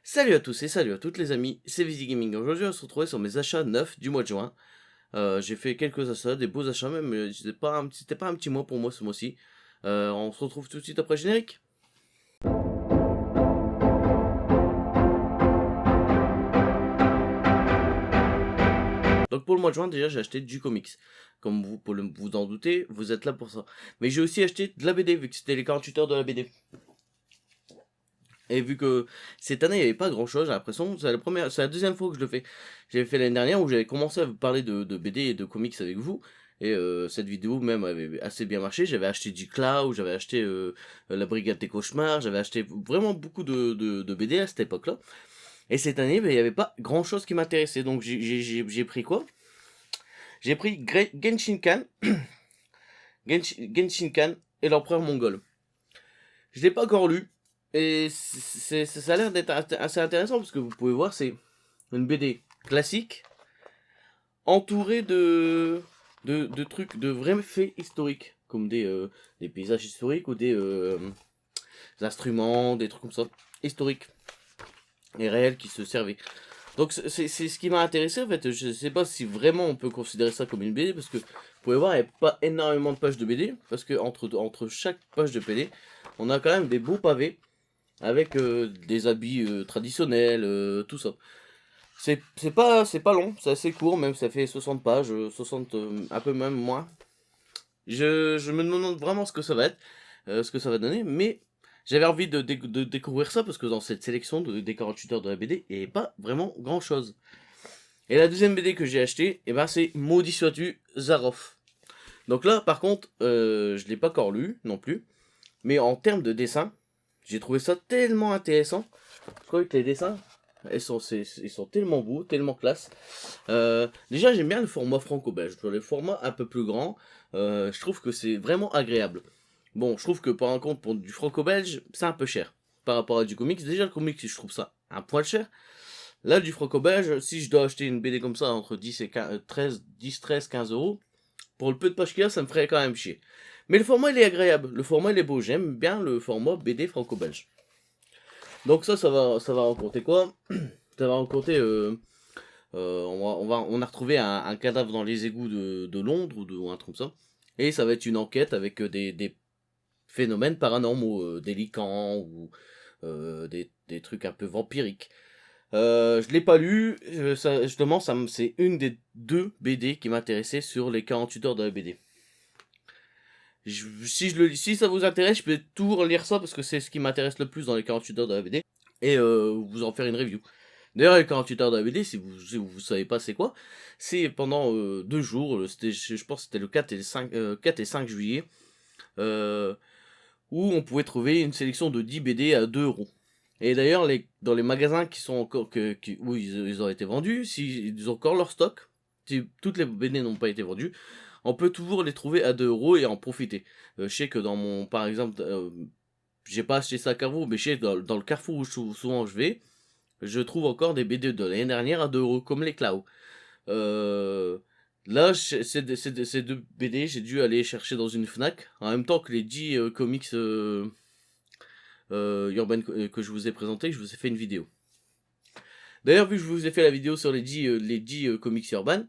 Salut à tous et salut à toutes les amis, c'est Visi Gaming. Aujourd'hui on se retrouve sur mes achats neufs du mois de juin. J'ai fait quelques achats, des beaux achats même, mais c'était pas un petit mois pour moi ce mois-ci. On se retrouve tout de suite après le générique. Donc pour le mois de juin déjà j'ai acheté du comics. Comme vous pouvez vous en douter, vous êtes là pour ça. Mais j'ai aussi acheté de la BD vu que c'était les 48 heures de la BD. Et vu que cette année il n'y avait pas grand chose, j'ai l'impression, c'est la deuxième fois que je le fais. J'avais fait l'année dernière où j'avais commencé à vous parler de BD et de comics avec vous. Et cette vidéo même avait assez bien marché. J'avais acheté du Cloud, j'avais acheté la Brigade des Cauchemars, j'avais acheté vraiment beaucoup de BD à cette époque-là. Et cette année, ben, il n'y avait pas grand chose qui m'intéressait. Donc j'ai pris quoi? J'ai pris Genshin Khan, Genshin Khan et l'Empereur Mongol. Je l'ai pas encore lu. Et ça a l'air d'être assez intéressant parce que vous pouvez voir, c'est une BD classique entourée de trucs, de vrais faits historiques, comme des paysages historiques ou des instruments, des trucs comme ça, historiques et réels qui se servaient. Donc c'est ce qui m'a intéressé en fait. Je sais pas si vraiment on peut considérer ça comme une BD parce que vous pouvez voir, il n'y a pas énormément de pages de BD parce que entre chaque page de BD, on a quand même des beaux pavés avec des habits traditionnels, tout ça. C'est pas long, c'est assez court, même ça fait 60 pages, 60, un peu même moins. Je me demande vraiment ce que ça va être, ce que ça va donner, mais j'avais envie de découvrir ça parce que dans cette sélection des 48 heures de la BD, il n'y avait pas vraiment grand chose. Et la deuxième BD que j'ai achetée, eh ben, c'est Maudit sois-tu, Zaroff. Donc là, par contre, je l'ai pas encore lu non plus, mais en termes de dessin, j'ai trouvé ça tellement intéressant. Je crois que les dessins, ils sont tellement beaux, tellement classe. Déjà, j'aime bien le format franco-belge. Le format un peu plus grand, je trouve que c'est vraiment agréable. Bon, je trouve que par contre, pour du franco-belge, c'est un peu cher. Par rapport à du comics, déjà le comics, je trouve ça un poil cher. Là, du franco-belge, si je dois acheter une BD comme ça entre 10 et 15, 13, 10, 13, 15 euros, pour le peu de pages qu'il y a, ça me ferait quand même chier. Mais le format, il est agréable. Le format, il est beau. J'aime bien le format BD franco-belge. Donc ça va raconter quoi? Ça va raconter, on a retrouvé un cadavre dans les égouts de Londres ou un truc comme ça. Et ça va être une enquête avec des phénomènes paranormaux, des licans ou des trucs un peu vampiriques. Je l'ai pas lu, justement, c'est une des deux BD qui m'intéressait sur les 48 heures de la BD. Si ça vous intéresse, je peux tout relire ça parce que c'est ce qui m'intéresse le plus dans les 48 heures de la BD et vous en faire une review. D'ailleurs, les 48 heures de la BD, si vous savez pas c'est quoi, c'est pendant 2 jours, je pense que c'était le 4 et, 4 et 5 juillet, euh, où on pouvait trouver une sélection de 10 BD à 2 euros. Et d'ailleurs, dans les magasins qui sont encore où ils ont été vendus, s'ils ont encore leur stock, si toutes les BD n'ont pas été vendues, on peut toujours les trouver à 2 euros et en profiter. Je sais que par exemple, j'ai pas acheté ça à Carrefour, mais je sais dans le Carrefour où souvent je vais, je trouve encore des BD de l'année dernière à 2 euros, comme les Cloud. Euh, Là, ces deux BD, j'ai dû aller chercher dans une Fnac, en même temps que les 10 comics urbains que je vous ai présentés, que je vous ai fait une vidéo. D'ailleurs, vu que je vous ai fait la vidéo sur les 10 comics urbains,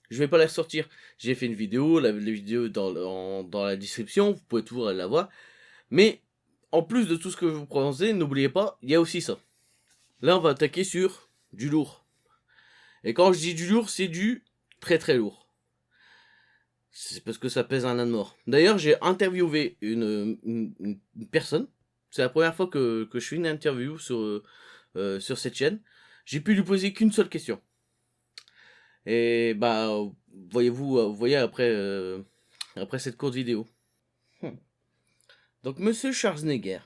je vais pas la ressortir. J'ai fait une vidéo, la vidéo dans la description, vous pouvez toujours aller la voir. Mais, en plus de tout ce que je vous présente, n'oubliez pas, il y a aussi ça. Là, on va attaquer sur du lourd. Et quand je dis du lourd, c'est du très très lourd. C'est parce que ça pèse un âne mort. D'ailleurs, j'ai interviewé une personne. C'est la première fois que je fais une interview sur cette chaîne. J'ai pu lui poser qu'une seule question. Et bah, vous voyez après cette courte vidéo. Hmm. Donc, monsieur Schwarzenegger,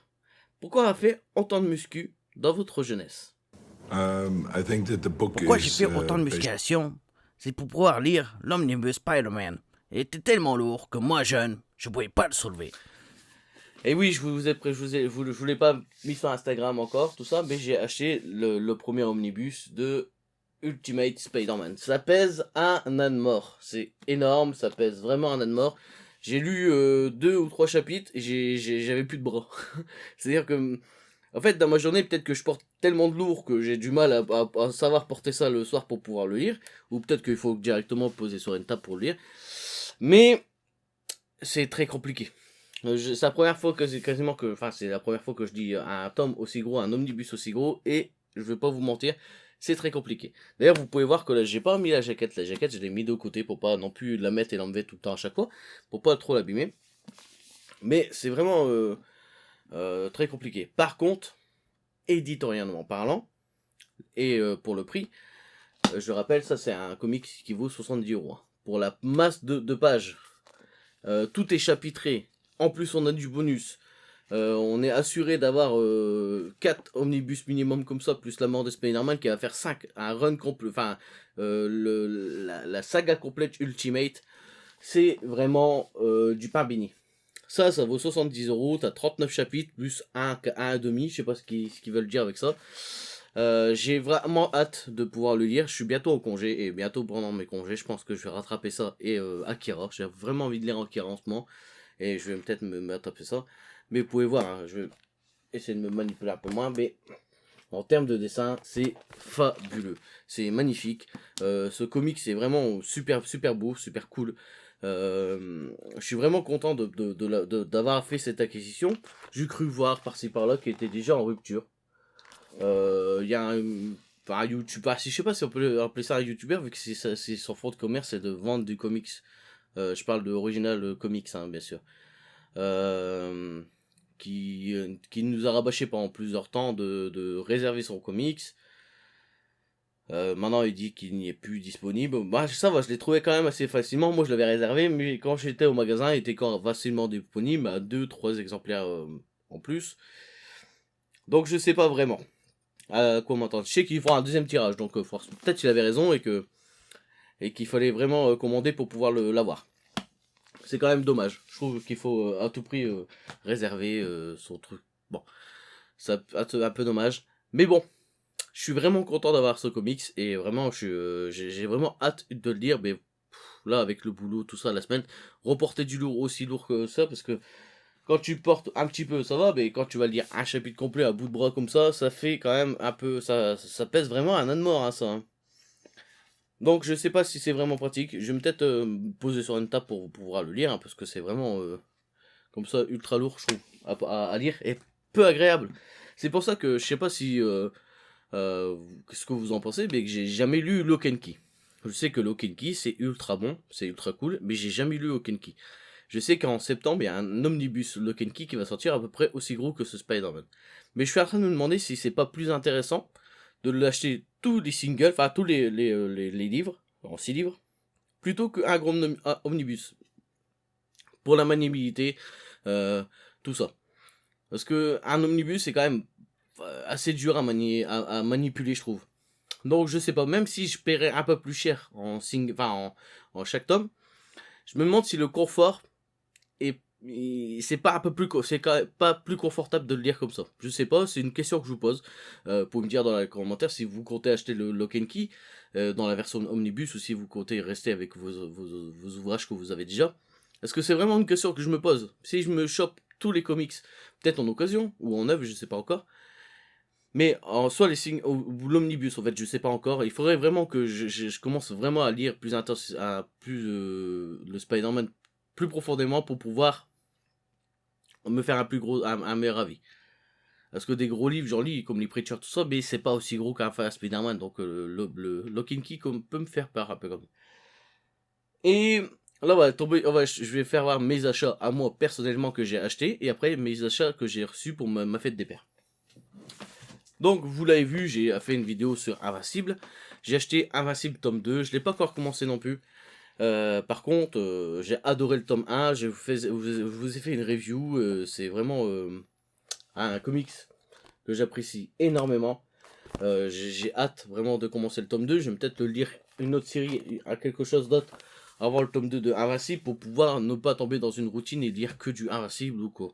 pourquoi a fait autant de muscu dans votre jeunesse? Pourquoi j'ai fait autant de musculation? C'est pour pouvoir lire l'omnibus Spider-Man. Il était tellement lourd que moi, jeune, je pouvais pas le soulever. Et oui, je vous l'ai pas mis sur Instagram encore, tout ça, mais j'ai acheté le premier omnibus de Ultimate Spider-Man. Ça pèse un âne mort. C'est énorme, ça pèse vraiment un âne mort. J'ai lu 2 ou 3 chapitres et j'avais plus de bras. C'est-à-dire que En fait, dans ma journée, peut-être que je porte tellement de lourd que j'ai du mal à savoir porter ça le soir pour pouvoir le lire. Ou peut-être qu'il faut directement poser sur une table pour le lire. Mais c'est très compliqué. C'est la première fois que c'est la première fois que je dis un tome aussi gros, un omnibus aussi gros, et je vais pas vous mentir, c'est très compliqué. D'ailleurs, vous pouvez voir que là, j'ai pas mis la jaquette. La jaquette, je l'ai mis de côté pour pas non plus la mettre et l'enlever tout le temps à chaque fois, pour pas trop l'abîmer. Mais c'est vraiment très compliqué. Par contre, éditorialement parlant, et pour le prix, je rappelle, ça c'est un comics qui vaut 70 €. Hein. Pour la masse de pages, tout est chapitré. En plus, on a du bonus. On est assuré d'avoir 4 omnibus minimum comme ça, plus la mort de Spider-Man qui va faire 5. Un run complet, enfin, la saga complète Ultimate. C'est vraiment du pain béni. Ça vaut 70 €. T'as 39 chapitres, plus un demi. Je sais pas ce qu'ils veulent dire avec ça. J'ai vraiment hâte de pouvoir le lire. Je suis bientôt au congé et bientôt pendant mes congés, je pense que je vais rattraper ça et Akira. J'ai vraiment envie de lire Akira en ce moment et je vais peut-être me rattraper ça. Mais vous pouvez voir, hein, je vais essayer de me manipuler un peu moins, mais en termes de dessin, c'est fabuleux. C'est magnifique. Ce comic, c'est vraiment super, super beau, super cool. Je suis vraiment content d'avoir fait cette acquisition. J'ai cru voir par-ci par-là qu'il était déjà en rupture. Il y a un YouTuber, je sais pas si on peut appeler ça un YouTuber, vu que c'est son fond de commerce, c'est de vendre du comics. Je parle de Original Comics, hein, bien sûr. Euh, qui nous a rabâché pendant plusieurs temps de réserver son comics. Maintenant, il dit qu'il n'y est plus disponible. Bah, ça va, je l'ai trouvé quand même assez facilement. Moi, je l'avais réservé, mais quand j'étais au magasin, il était quand facilement disponible à 2-3 exemplaires en plus. Donc, je sais pas vraiment à quoi m'entendre. Je sais qu'il fera un deuxième tirage, donc peut-être qu'il avait raison et qu'il fallait vraiment commander pour pouvoir l'avoir. C'est quand même dommage. Je trouve qu'il faut à tout prix réserver son truc. Bon, c'est un peu dommage. Mais bon, je suis vraiment content d'avoir ce comics et vraiment, j'ai vraiment hâte de le lire. Mais là, avec le boulot, tout ça, la semaine, reporter du lourd aussi lourd que ça, parce que quand tu portes un petit peu, ça va, mais quand tu vas lire un chapitre complet à bout de bras comme ça fait quand même un peu. Ça pèse vraiment un âne mort, hein, ça. Hein. Donc je sais pas si c'est vraiment pratique. Je vais peut-être me poser sur une table pour pouvoir le lire, hein, parce que c'est vraiment comme ça ultra lourd, je trouve, à lire et peu agréable. C'est pour ça que je sais pas si ce que vous en pensez, mais que j'ai jamais lu Lock and Key. Je sais que Lock and Key c'est ultra bon, c'est ultra cool, mais j'ai jamais lu Lock and Key. Je sais qu'en septembre, il y a un omnibus Lock and Key qui va sortir à peu près aussi gros que ce Spider-Man. Mais je suis en train de me demander si c'est pas plus intéressant de l'acheter tous les singles, enfin tous les livres, en 6 livres, plutôt qu'un gros omnibus. Pour la maniabilité, tout ça. Parce que un omnibus, c'est quand même assez dur à manipuler, je trouve. Donc je sais pas, même si je paierais un peu plus cher en chaque tome, je me demande si le confort c'est pas un peu plus c'est quand même pas plus confortable de le lire comme ça. Je sais pas, c'est une question que je vous pose. Pour me dire dans les commentaires si vous comptez acheter le Lock and Key dans la version omnibus ou si vous comptez rester avec vos ouvrages que vous avez déjà. Est-ce que c'est vraiment une question que je me pose? Si je me chope tous les comics, peut-être en occasion ou en œuvre, je sais pas encore. Mais en soit les signes ou l'omnibus en fait, je sais pas encore. Il faudrait vraiment que je commence vraiment à lire plus intense, le Spider-Man plus profondément pour pouvoir me faire un meilleur avis. Parce que des gros livres, j'en lis, comme les Preacher, tout ça, mais c'est pas aussi gros qu'un Spider-Man, donc le Lock and Key peut me faire peur un peu comme ça. Et là, je vais faire voir mes achats à moi personnellement que j'ai acheté, et après mes achats que j'ai reçus pour ma fête des pères. Donc, vous l'avez vu, j'ai fait une vidéo sur Invincible. J'ai acheté Invincible tome 2, je l'ai pas encore commencé non plus. Par contre, j'ai adoré le tome 1, je vous ai fait une review, c'est vraiment un comics que j'apprécie énormément. J'ai hâte vraiment de commencer le tome 2, je vais peut-être le lire une autre série, à quelque chose d'autre avant le tome 2 de Invincible pour pouvoir ne pas tomber dans une routine et lire que du Invincible ou quoi.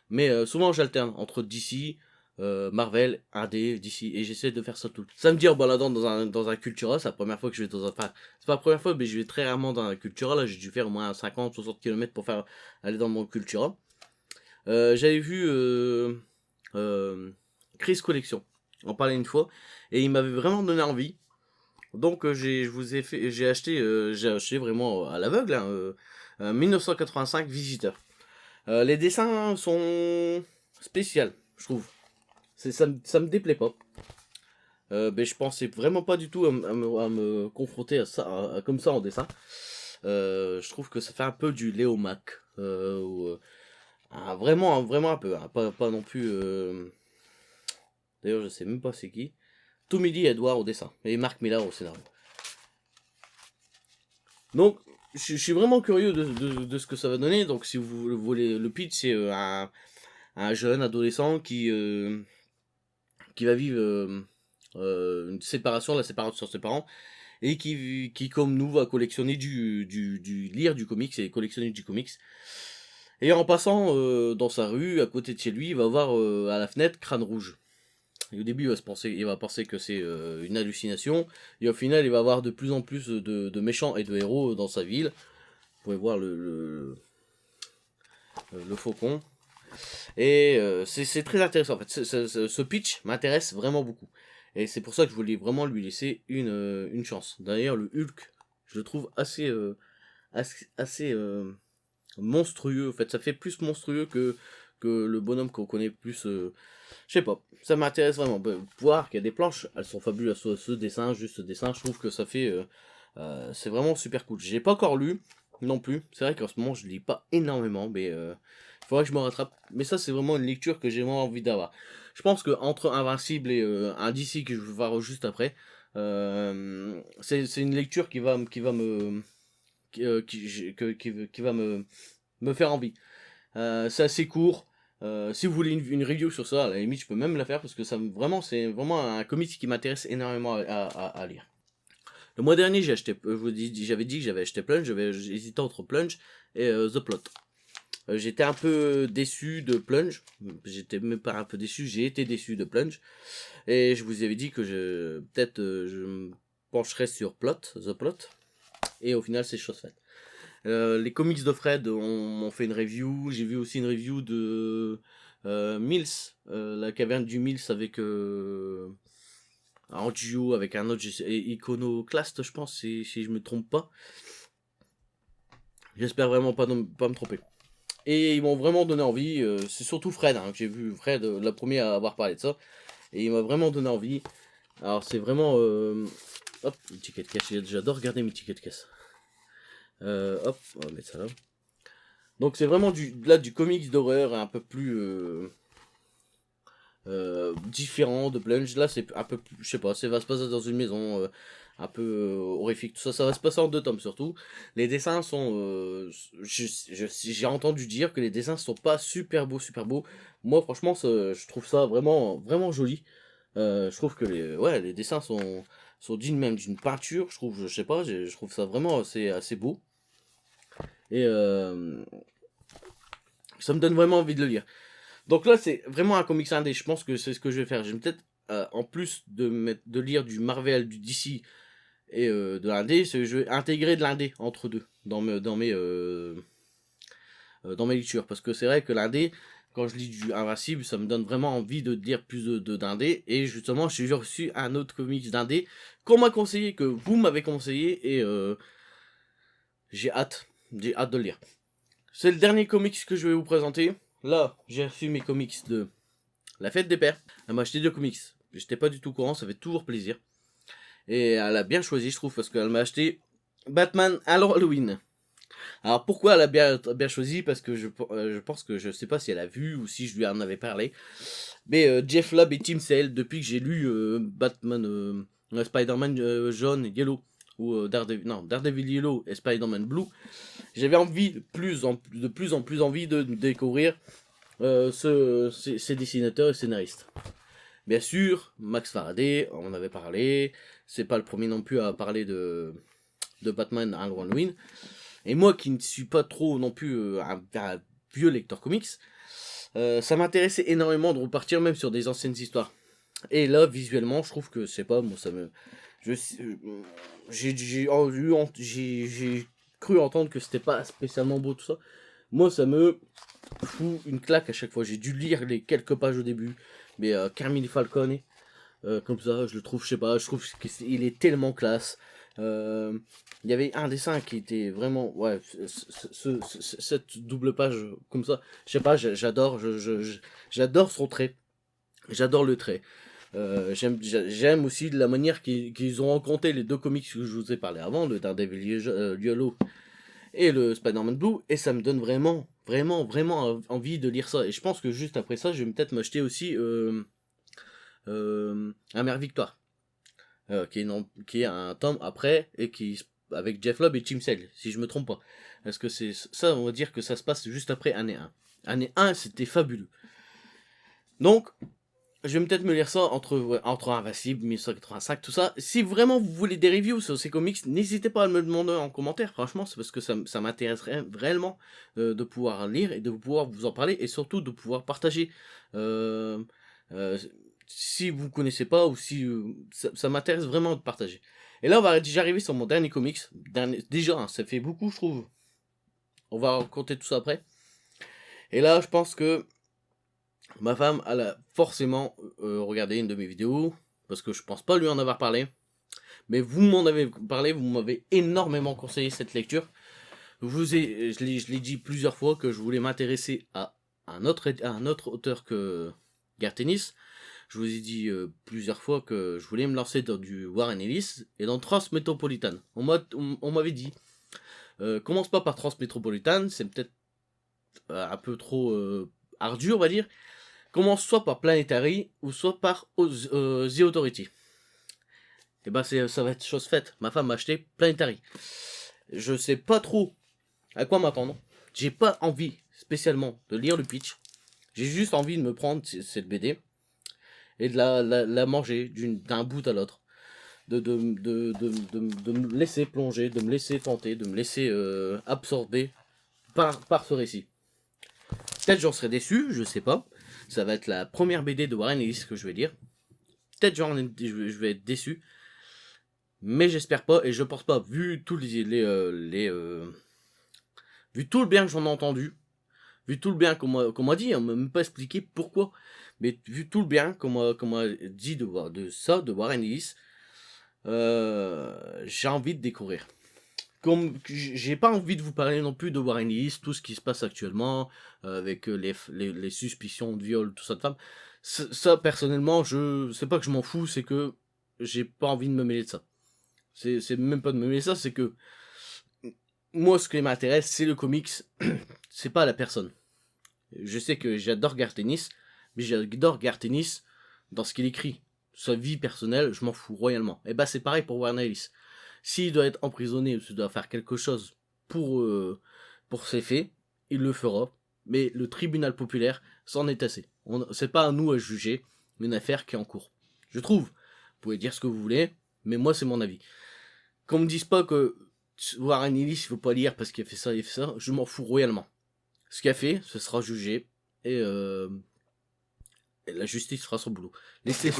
Mais souvent j'alterne entre DC, Marvel, AD, DC, et j'essaie de faire ça tout. Samedi en baladant dans un Cultura, c'est la première fois que je vais dans un... Enfin, c'est pas la première fois, mais je vais très rarement dans un Cultura, là j'ai dû faire au moins 50-60 km pour aller dans mon Cultura. J'avais vu Chris Collection. On en parlait une fois et il m'avait vraiment donné envie. Donc j'ai acheté vraiment à l'aveugle, un 1985 Visiteur. Les dessins sont spéciaux, je trouve. Ça me déplaît pas. Mais je pensais vraiment pas du tout à me confronter à ça, comme ça en dessin. Je trouve que ça fait un peu du Léo Mac. Vraiment un peu. Hein, pas non plus. D'ailleurs, je sais même pas c'est qui. Tommy Edouard au dessin. Et Marc Millar au scénario. Donc, je suis vraiment curieux de ce que ça va donner. Donc, si vous voulez, le pitch, c'est un jeune adolescent qui va vivre une séparation, la séparation de ses parents, et qui comme nous, va collectionner lire du comics et collectionner du comics. Et en passant dans sa rue, à côté de chez lui, il va voir à la fenêtre Crâne Rouge. Et au début, il va penser que c'est une hallucination, et au final, il va avoir de plus en plus de méchants et de héros dans sa ville. Vous pouvez voir le faucon. Et c'est très intéressant en fait. Ce pitch m'intéresse vraiment beaucoup. Et c'est pour ça que je voulais vraiment lui laisser une chance. D'ailleurs, le Hulk, je le trouve assez monstrueux. En fait, ça fait plus monstrueux que le bonhomme qu'on connaît plus. Je sais pas, ça m'intéresse vraiment. Voir qu'il y a des planches, elles sont fabuleuses. Ce dessin, juste ce dessin, je trouve que ça fait. C'est vraiment super cool. J'ai pas encore lu non plus. C'est vrai qu'en ce moment, je lis pas énormément, mais il faudrait que je me rattrape. Mais ça, c'est vraiment une lecture que j'ai vraiment envie d'avoir. Je pense que entre Invincible et un DC que je vais voir juste après, c'est une lecture qui va me qui va me faire envie. C'est assez court. Si vous voulez une review sur ça, à la limite, je peux même la faire parce que c'est vraiment un comics qui m'intéresse énormément à lire. Le mois dernier, j'avais dit que j'avais acheté Plunge, j'hésitais entre Plunge et The Plot. J'étais un peu déçu de Plunge, j'étais même pas un peu déçu, j'ai été déçu de Plunge, et je vous avais dit que je me pencherais sur The Plot, et au final c'est chose faite. Les comics de Fred ont fait une review, j'ai vu aussi une review de Mills, la caverne du Mills avec en duo avec un autre Iconoclast, je pense, si je me trompe pas. J'espère vraiment pas me tromper. Et ils m'ont vraiment donné envie, c'est surtout Fred, que j'ai vu Fred, la première à avoir parlé de ça, et il m'a vraiment donné envie. Alors c'est vraiment... hop, une ticket de caisse, j'adore regarder mes tickets de caisse. Hop, on va mettre ça là. Donc c'est vraiment du comics d'horreur un peu plus différent de Plunge. Là c'est un peu plus, je sais pas, ça va se passer dans une maison un peu horrifique, tout ça. Ça va se passer en 2 tomes surtout. Les dessins sont... j'ai entendu dire que les dessins sont pas super beaux. Moi franchement je trouve ça vraiment joli. Je trouve que les dessins sont dignes même d'une peinture. Je sais pas, je trouve ça vraiment assez beau. Et ça me donne vraiment envie de le lire. Donc là, c'est vraiment un comics indé. Je pense que c'est ce que je vais faire. Je vais peut-être, en plus de lire du Marvel, du DC et de l'indé, je vais intégrer de l'indé entre deux dans mes lectures. Parce que c'est vrai que l'indé, quand je lis du Invincible, ça me donne vraiment envie de lire plus d'indé. Et justement, j'ai reçu un autre comics d'indé qu'on m'a conseillé, que vous m'avez conseillé, et j'ai hâte de le lire. C'est le dernier comics que je vais vous présenter. Là, j'ai reçu mes comics de la fête des pères. Elle m'a acheté 2 comics. J'étais pas du tout au courant, ça fait toujours plaisir. Et elle a bien choisi, je trouve, parce qu'elle m'a acheté Batman à Halloween. Alors pourquoi elle a bien choisi? Parce que je pense que je sais pas si elle a vu ou si je lui en avais parlé. Mais Jeff Lubb et Tim Sale, depuis que j'ai lu Batman, Spider-Man jaune et yellow, ou Daredevil Yellow et Spider-Man Blue, j'avais envie de plus en plus envie de découvrir ces dessinateurs et scénaristes. Bien sûr, Max Faraday, on en avait parlé, c'est pas le premier non plus à parler de Batman à Halloween. Et moi qui ne suis pas trop non plus un vieux lecteur comics, ça m'intéressait énormément de repartir même sur des anciennes histoires. Et là, visuellement, je trouve que, c'est pas, moi ça me... J'ai cru entendre que c'était pas spécialement beau tout ça. Moi ça me fout une claque à chaque fois. J'ai dû lire les quelques pages au début, mais Carmine Falcone, comme ça, je le trouve, je sais pas, je trouve qu'il est tellement classe. Il y avait un dessin qui était vraiment, ouais, cette double page comme ça, je sais pas, j'adore, j'adore son trait, j'adore le trait. J'aime aussi la manière qu'ils ont rencontré les deux comics que je vous ai parlé avant, le Daredevil Yellow et le Spider-Man Blue, et ça me donne vraiment, vraiment, vraiment envie de lire ça. Et je pense que juste après ça, je vais peut-être m'acheter aussi Amère Victoire, qui est un tome après, et qui avec Jeff Lobb et Tim Sale, si je me trompe pas. Parce que c'est ça, on va dire que ça se passe juste après année 1. Année 1, c'était fabuleux. Donc, je vais peut-être me lire ça entre Invincible, 1985, tout ça. Si vraiment vous voulez des reviews sur ces comics, n'hésitez pas à me le demander en commentaire. Franchement, c'est parce que ça m'intéresserait vraiment de pouvoir lire et de pouvoir vous en parler. Et surtout de pouvoir partager. Si vous connaissez pas ou si... ça m'intéresse vraiment de partager. Et là, on va déjà arriver sur mon dernier comics. Déjà, hein, ça fait beaucoup, je trouve. On va raconter tout ça après. Et là, je pense que ma femme, elle a forcément regardé une de mes vidéos, parce que je pense pas lui en avoir parlé. Mais vous m'en avez parlé, vous m'avez énormément conseillé cette lecture. Je l'ai dit plusieurs fois que je voulais m'intéresser à un autre auteur que Garth Ennis. Je vous ai dit plusieurs fois que je voulais me lancer dans du Warren Ellis et dans Transmétropolitan. On m'avait dit, commence pas par Transmétropolitan, c'est peut-être un peu trop ardu, on va dire. Commence soit par Planetary ou soit par The Authority. Et bah ça va être chose faite. Ma femme m'a acheté Planetary. Je sais pas trop à quoi m'attendre. J'ai pas envie spécialement de lire le pitch. J'ai juste envie de me prendre cette BD et de la manger d'un bout à l'autre. De me laisser plonger, de me laisser tenter, de me laisser absorber par ce récit. Peut-être j'en serai déçu, je sais pas. Ça va être la première BD de Warren Ellis que je vais lire. Peut-être je vais être déçu. Mais j'espère pas, et je pense pas, vu tout vu tout le bien que j'en ai entendu, vu tout le bien qu'on m'a dit, on m'a même pas expliqué pourquoi, mais vu tout le bien qu'on m'a dit de Warren Ellis, j'ai envie de découvrir. Comme j'ai pas envie de vous parler non plus de Warren Ellis, tout ce qui se passe actuellement, avec les suspicions de viol, tout ça de femmes. Ça, personnellement, c'est pas que je m'en fous, c'est que j'ai pas envie de me mêler de ça. C'est même pas de me mêler de ça, c'est que moi, ce qui m'intéresse, c'est le comics, c'est pas la personne. Je sais que j'adore Garth Ennis, mais j'adore Garth Ennis dans ce qu'il écrit. Sa vie personnelle, je m'en fous royalement. Et bah c'est pareil pour Warren Ellis. S'il doit être emprisonné ou s'il doit faire quelque chose pour ses faits, il le fera. Mais le tribunal populaire, c'en est assez. C'est pas à nous à juger une affaire qui est en cours. Je trouve. Vous pouvez dire ce que vous voulez, mais moi c'est mon avis. Qu'on me dise pas que Warren Ellis il faut pas lire parce qu'il a fait ça, je m'en fous royalement. Ce qu'il a fait, ce sera jugé et la justice fera son boulot. Laissez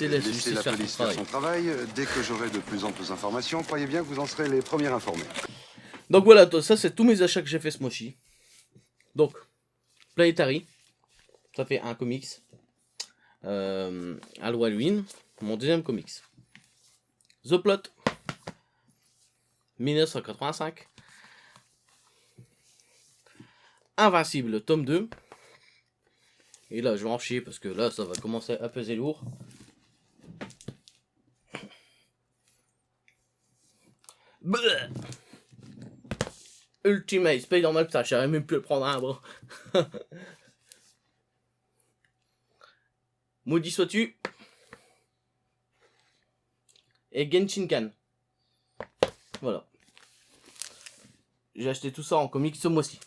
la justice faire son travail. Dès que j'aurai de plus amples informations, croyez bien que vous en serez les premiers informés. Donc voilà, ça c'est tous mes achats que j'ai fait ce mois-ci. Donc, Planetary, ça fait un comics. Halloween, mon deuxième comics. The Plot, 1985. Invincible, tome 2. Et là, je vais en chier parce que là, ça va commencer à peser lourd. Bleh. Ultimate Spider-Man, putain, j'arrive même plus à le prendre un bras. Maudit sois-tu. Et Genshinkan. Voilà. J'ai acheté tout ça en comics ce mois-ci.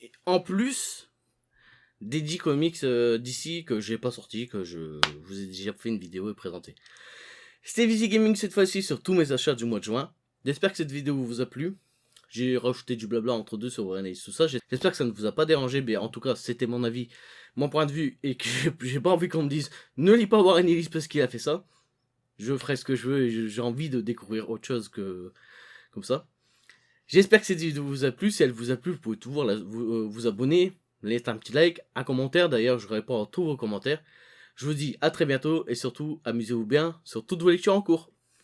Et en plus des 10 comics d'ici que j'ai pas sorti, que je vous ai déjà fait une vidéo et présenté. C'était Visi Gaming cette fois-ci sur tous mes achats du mois de juin. J'espère que cette vidéo vous a plu. J'ai rajouté du blabla entre deux sur Warren Ellis, tout ça. J'espère que ça ne vous a pas dérangé, mais en tout cas, c'était mon avis, mon point de vue, et que j'ai pas envie qu'on me dise ne lis pas Warren Ellis parce qu'il a fait ça. Je ferai ce que je veux et j'ai envie de découvrir autre chose que comme ça. J'espère que cette vidéo vous a plu. Si elle vous a plu, vous pouvez toujours vous abonner, laissez un petit like, un commentaire. D'ailleurs, je réponds à tous vos commentaires. Je vous dis à très bientôt et surtout, amusez-vous bien sur toutes vos lectures en cours.